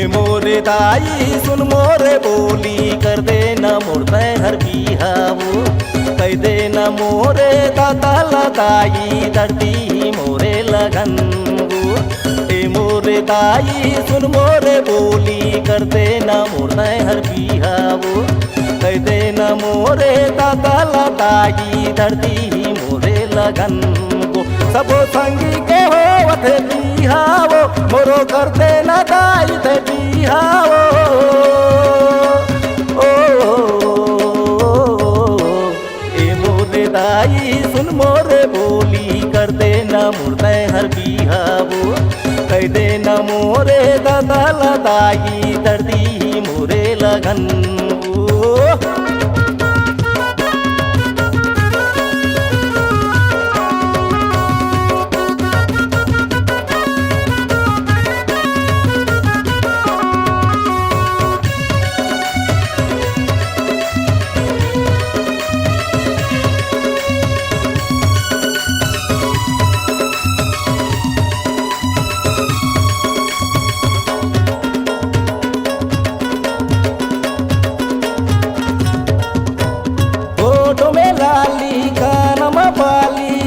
मोरे दाई सुन मोरे बोली कर दे न मोरते हर बिहावो कह दे न मोरे दादा लदाई धरती मोरे लगन मोरे दाई सुन मोरे बोली कर दे न मोरते हर बिहावो कह दे न मोरे दादा लदाई धरती मोरे लगन सबो संगी के होवत बिहावो मोरो करते न दाई ते बिहावो ए मोरे दाई सुन मोरे बोली कर दे न मुर्दे हर बिहावो कह दे न मोरे दादा लदाई दर्दी मोरे लगन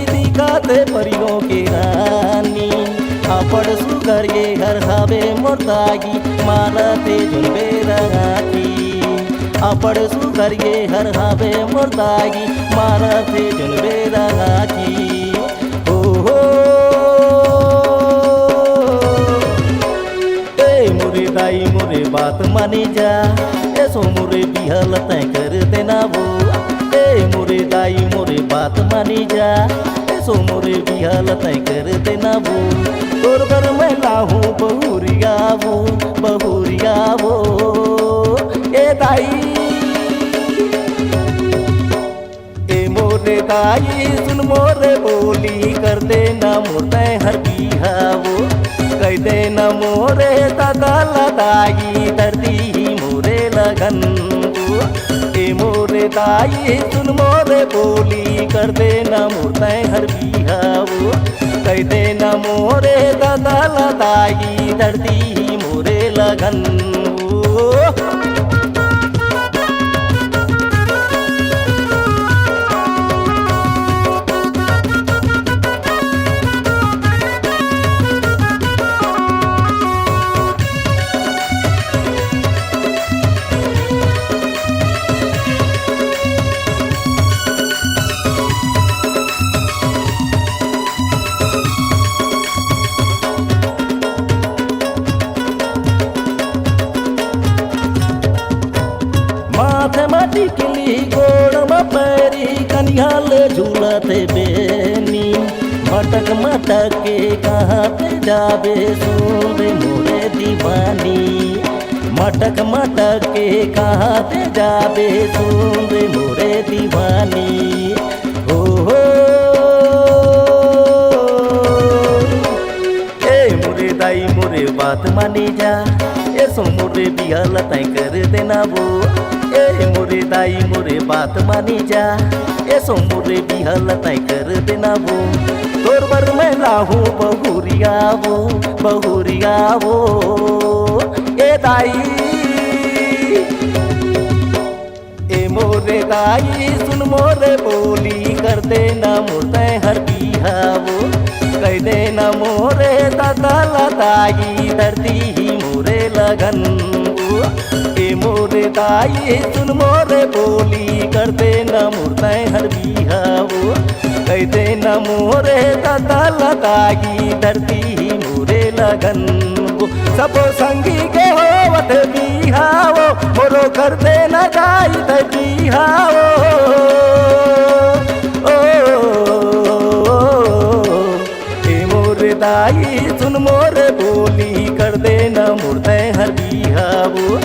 परियों के रानी अपड़ सुगर ये घर हवे मोरतागी मारते जुलबे रंगाकी अपड़ सुगर ये घर हवे मोरतागी मारते जुलबे रंगाकी हो ए मोरे दाई मोरे बात मानी जा ऐसो मोरे बिहल तय कर देना वो ए मोरे दाई मोरे बात मानी जा सो मोरे बिहाल तय कर देना वो तोर बर मैं लाहू बहुरिया वो ए दाई ए मोरे दाई सुन मोरे बोली कर देना मोरते हर बिहावो कह देना मोरे दादा लदाई धरती मोरे लगन ए मोरे दाई सुन मोरे बोली कर देना मोरते हर बिहावो कह देना मोरे दादा लदाई धरती मोरे लगन माटी किली गोड़ पैरी कनिहाल झूलते बेनी मटक मटक के कहाँ पे जाबे सुन मोरे दीवानी मटक मटक के कहाँ पे जाबे सुन मोरे दीवानी हो ए मोरे दाई मोरे बात मानी जा ऐसो मोरे बिहाल तय कर देना वो ए मोरे दाई मोरे बात मानी जा ऐसो मोरे बिहाल तय कर देना वो तोर बर मैं लाहू बहुरिया वो ए दाई ए मोरे दाई सुन मोरे बोली कर देना मोरते हर बिहावो कह देना मोरे दादा लदाई धरती मोरे लगन ए मोरे दाई सुन मोरे बोली कर देना मोरते हर बिहावो कह देना मोरे दादा लदाई धरती मोरे लगन सबो संगी के होवत बिहावो मोरो कर देना दाई ते बिहावो दाई सुन मोरे बोली कर देना मोरते हर बिहावो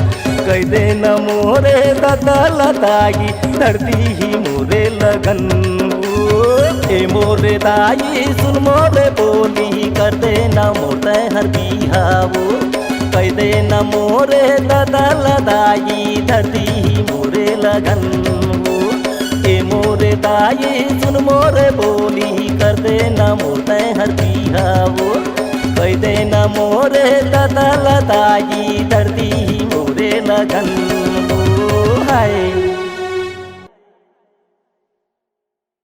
कह देना मोरे दादा लदाई धरती ही मोरे लगन ए मोरे दाई सुन मोरे बोली कर देना मोरते हर बिहावो कह देना मोरे दादा लदाई धरती ही मोरे लगन ए मोरे दाई सुन मोरे बोली कर देना मोरते हर बिहावो कह देना मोरे ततलताई धरती मोरे लगन। ओ हाय